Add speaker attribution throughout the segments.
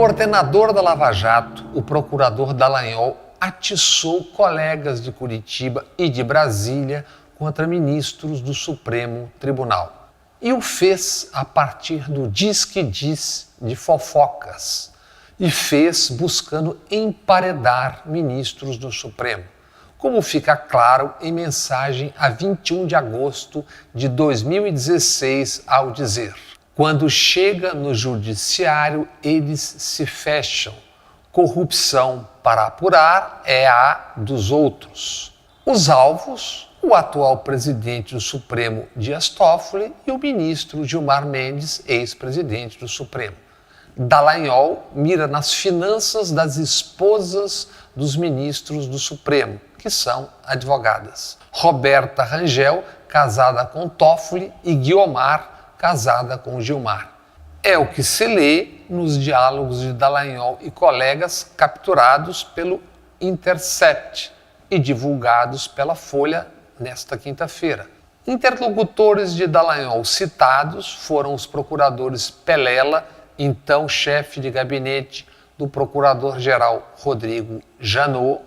Speaker 1: coordenador da Lava Jato, o procurador Dallagnol, atiçou colegas de Curitiba e de Brasília contra ministros do Supremo Tribunal. E o fez a partir do diz-que-diz de fofocas. E fez buscando emparedar ministros do Supremo, como fica claro em mensagem a 21 de agosto de 2016, ao dizer: quando chega no judiciário, eles se fecham. Corrupção para apurar é a dos outros. Os alvos, o atual presidente do Supremo, Dias Toffoli, e o ministro Gilmar Mendes, ex-presidente do Supremo. Dallagnol mira nas finanças das esposas dos ministros do Supremo, que são advogadas. Roberta Rangel, casada com Toffoli, e Guiomar, casada com Gilmar. É o que se lê nos diálogos de Dallagnol e colegas capturados pelo Intercept e divulgados pela Folha nesta quinta-feira. Interlocutores de Dallagnol citados foram os procuradores Pelela, então chefe de gabinete do procurador-geral Rodrigo Janot,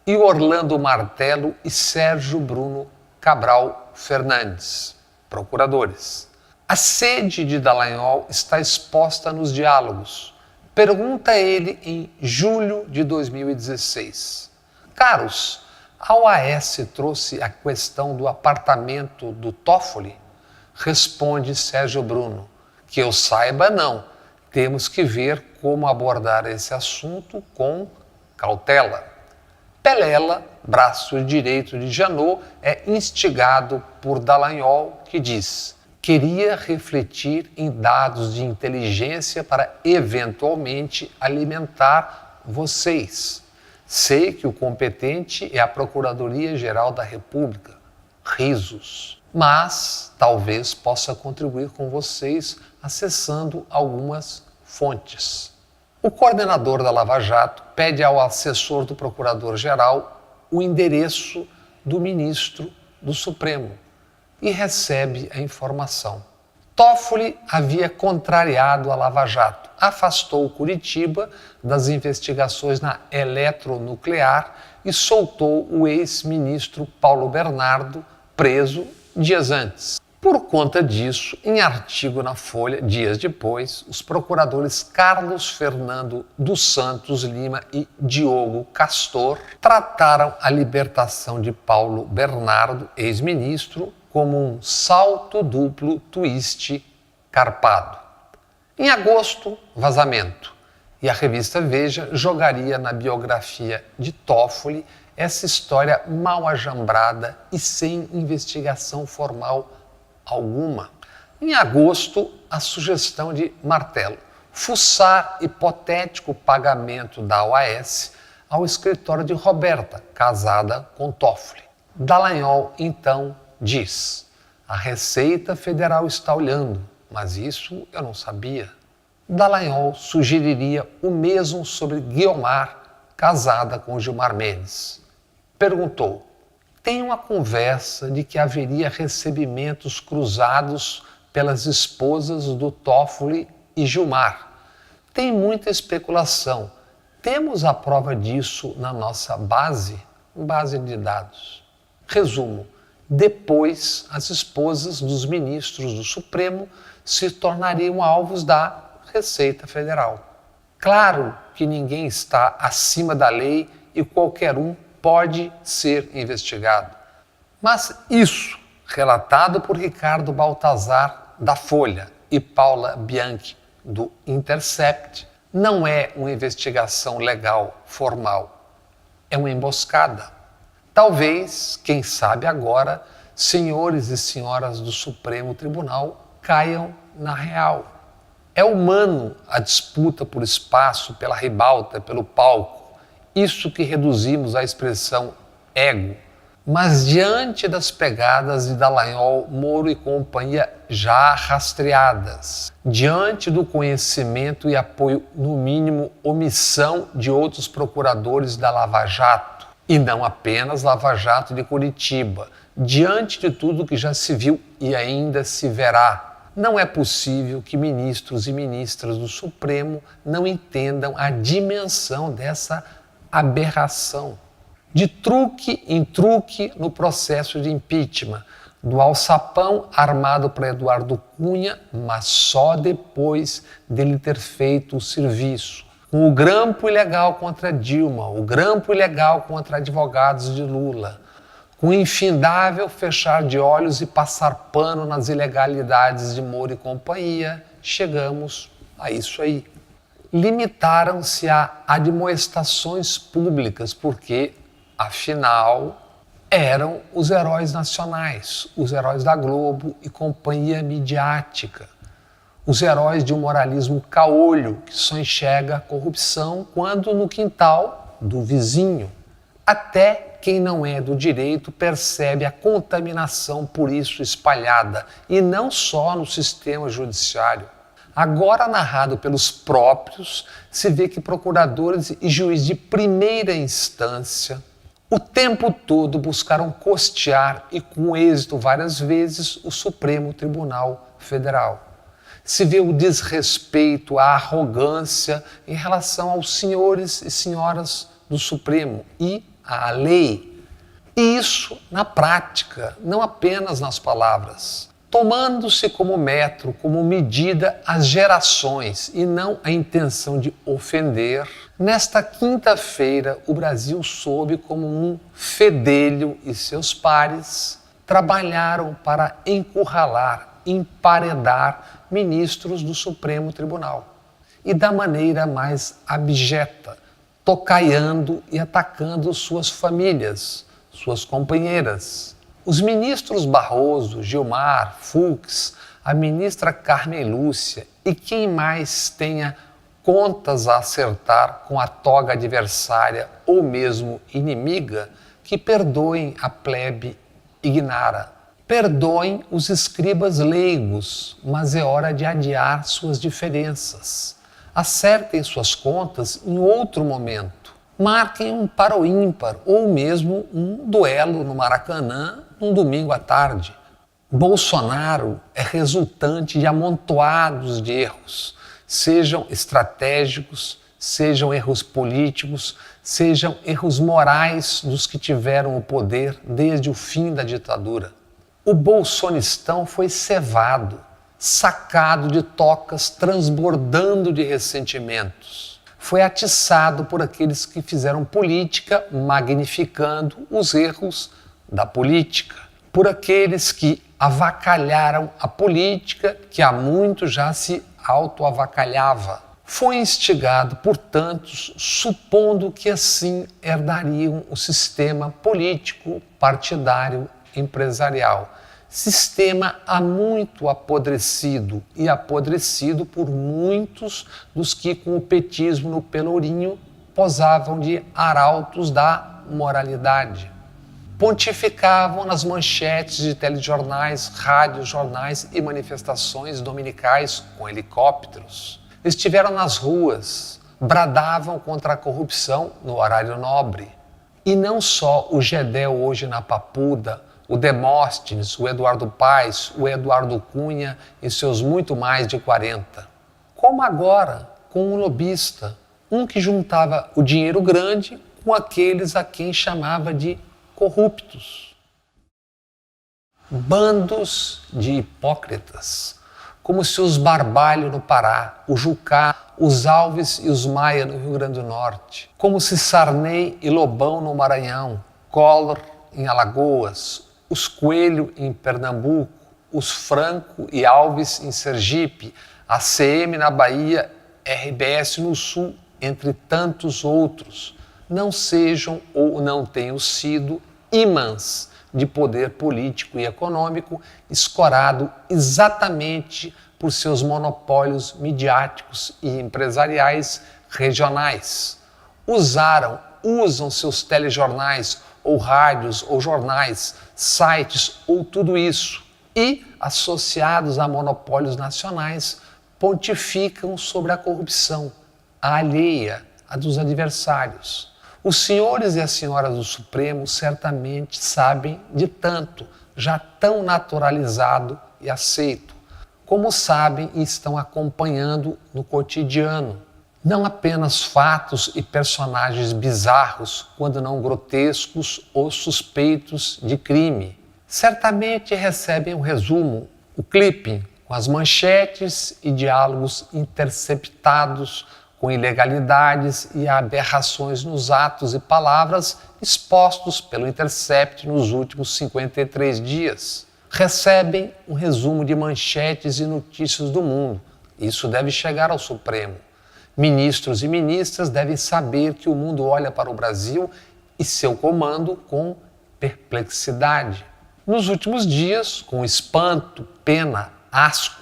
Speaker 1: e Orlando Martello e Sérgio Bruno Cabral Fernandes, procuradores. A sede de Dallagnol está exposta nos diálogos. Pergunta ele em julho de 2016. Caros, a OAS trouxe a questão do apartamento do Toffoli? Responde Sérgio Bruno: que eu saiba, não. Temos que ver como abordar esse assunto com cautela. Pelela, braço direito de Janot, é instigado por Dallagnol, que diz: queria refletir em dados de inteligência para eventualmente alimentar vocês. Sei que o competente é a Procuradoria-Geral da República. Risos. Mas talvez possa contribuir com vocês acessando algumas fontes. O coordenador da Lava Jato pede ao assessor do procurador-geral o endereço do ministro do Supremo e recebe a informação. Toffoli havia contrariado a Lava Jato, afastou Curitiba das investigações na eletronuclear e soltou o ex-ministro Paulo Bernardo, preso dias antes. Por conta disso, em artigo na Folha, dias depois, os procuradores Carlos Fernando dos Santos Lima e Diogo Castor trataram a libertação de Paulo Bernardo, ex-ministro, como um salto duplo twist carpado. Em agosto, vazamento. E a revista Veja jogaria na biografia de Toffoli essa história mal ajambrada e sem investigação formal alguma. Em agosto, a sugestão de Martello: fuçar hipotético pagamento da OAS ao escritório de Roberta, casada com Toffoli. Dallagnol, então, diz: a Receita Federal está olhando, mas isso eu não sabia. Dallagnol sugeriria o mesmo sobre Guiomar, casada com Gilmar Mendes. Perguntou: tem uma conversa de que haveria recebimentos cruzados pelas esposas do Toffoli e Gilmar. Tem muita especulação. Temos a prova disso na nossa base de dados. Resumo: depois as esposas dos ministros do Supremo se tornariam alvos da Receita Federal. Claro que ninguém está acima da lei e qualquer um pode ser investigado. Mas isso, relatado por Ricardo Baltazar, da Folha, e Paula Bianchi, do Intercept, não é uma investigação legal formal. É uma emboscada. Talvez, quem sabe agora, senhores e senhoras do Supremo Tribunal caiam na real. É humano a disputa por espaço, pela ribalta, pelo palco. Isso que reduzimos à expressão ego. Mas diante das pegadas de Dallagnol, Moro e companhia já rastreadas, diante do conhecimento e apoio, no mínimo, omissão de outros procuradores da Lava Jato, e não apenas Lava Jato de Curitiba, diante de tudo que já se viu e ainda se verá, Não é possível que ministros e ministras do Supremo não entendam a dimensão dessa aberração. De truque em truque no processo de impeachment, do alçapão armado para Eduardo Cunha, mas só depois dele ter feito o serviço. Com o grampo ilegal contra Dilma, o grampo ilegal contra advogados de Lula, com o infindável fechar de olhos e passar pano nas ilegalidades de Moro e companhia, chegamos a isso aí. Limitaram-se a admoestações públicas, porque, afinal, eram os heróis nacionais, os heróis da Globo e companhia midiática, os heróis de um moralismo caolho que só enxerga a corrupção quando no quintal do vizinho. Até quem não é do direito percebe a contaminação por isso espalhada, e não só no sistema judiciário. Agora narrado pelos próprios, se vê que procuradores e juízes de primeira instância o tempo todo buscaram costear, e com êxito várias vezes, o Supremo Tribunal Federal. Se vê o desrespeito, a arrogância em relação aos senhores e senhoras do Supremo e à lei. E isso na prática, não apenas nas palavras. Tomando-se como metro, como medida as gerações e não a intenção de ofender, nesta quinta-feira o Brasil soube como um fedelho e seus pares trabalharam para encurralar, emparedar ministros do Supremo Tribunal. E da maneira mais abjeta, tocaiando e atacando suas famílias, suas companheiras. Os ministros Barroso, Gilmar, Fux, a ministra Carmen Lúcia e quem mais tenha contas a acertar com a toga adversária ou mesmo inimiga, que perdoem a plebe ignara. Perdoem os escribas leigos, mas é hora de adiar suas diferenças. Acertem suas contas em outro momento. Marquem um par ou ímpar ou mesmo um duelo no Maracanã num domingo à tarde. Bolsonaro é resultante de amontoados de erros, sejam estratégicos, sejam erros políticos, sejam erros morais dos que tiveram o poder desde o fim da ditadura. O bolsonistão foi cevado, sacado de tocas transbordando de ressentimentos. Foi atiçado por aqueles que fizeram política magnificando os erros da política, por aqueles que avacalharam a política que há muito já se autoavacalhava. Foi instigado por tantos, supondo que assim herdariam o sistema político, partidário, empresarial. Sistema há muito apodrecido e apodrecido por muitos dos que com o petismo no pelourinho posavam de arautos da moralidade. Pontificavam nas manchetes de telejornais, rádios-jornais e manifestações dominicais com helicópteros. Estiveram nas ruas, bradavam contra a corrupção no horário nobre. E não só o Gedel hoje na Papuda, o Demóstenes, o Eduardo Paes, o Eduardo Cunha e seus muito mais de 40. Como agora, com um lobista, um que juntava o dinheiro grande com aqueles a quem chamava de corruptos. Bandos de hipócritas, como se os Barbalho no Pará, o Jucá, os Alves e os Maia no Rio Grande do Norte, como se Sarney e Lobão no Maranhão, Collor em Alagoas, os Coelho em Pernambuco, os Franco e Alves em Sergipe, a CM na Bahia, RBS no Sul, entre tantos outros, não sejam ou não tenham sido ímãs de poder político e econômico escorado exatamente por seus monopólios midiáticos e empresariais regionais. Usam seus telejornais ou rádios ou jornais, sites ou tudo isso e, associados a monopólios nacionais, pontificam sobre a corrupção, a alheia, a dos adversários. Os senhores e as senhoras do Supremo certamente sabem de tanto, já tão naturalizado e aceito. como sabem e estão acompanhando no cotidiano. Não apenas fatos e personagens bizarros, quando não grotescos ou suspeitos de crime. Certamente recebem um resumo, o clipping, com as manchetes e diálogos interceptados com ilegalidades e aberrações nos atos e palavras expostos pelo Intercept nos últimos 53 dias. Recebem um resumo de manchetes e notícias do mundo. Isso deve chegar ao Supremo. Ministros e ministras devem saber que o mundo olha para o Brasil e seu comando com perplexidade. Nos últimos dias, com espanto, pena, asco,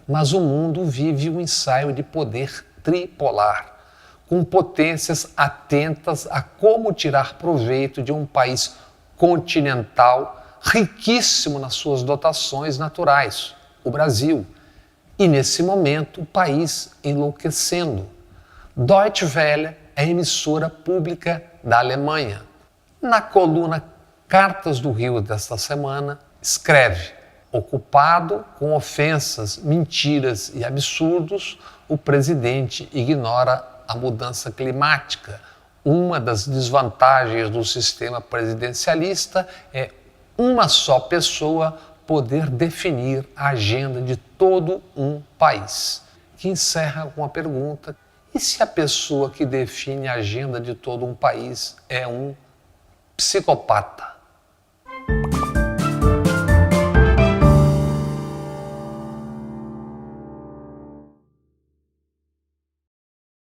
Speaker 1: mas o mundo vive um ensaio de poder tripolar, com potências atentas a como tirar proveito de um país continental riquíssimo nas suas dotações naturais, o Brasil. E nesse momento o país enlouquecendo. Deutsche Welle é a emissora pública da Alemanha. Na coluna Cartas do Rio desta semana, escreve: ocupado com ofensas, mentiras e absurdos, o presidente ignora a mudança climática. Uma das desvantagens do sistema presidencialista é uma só pessoa poder definir a agenda de todo um país. Que encerra com a pergunta: e se a pessoa que define a agenda de todo um país é um psicopata?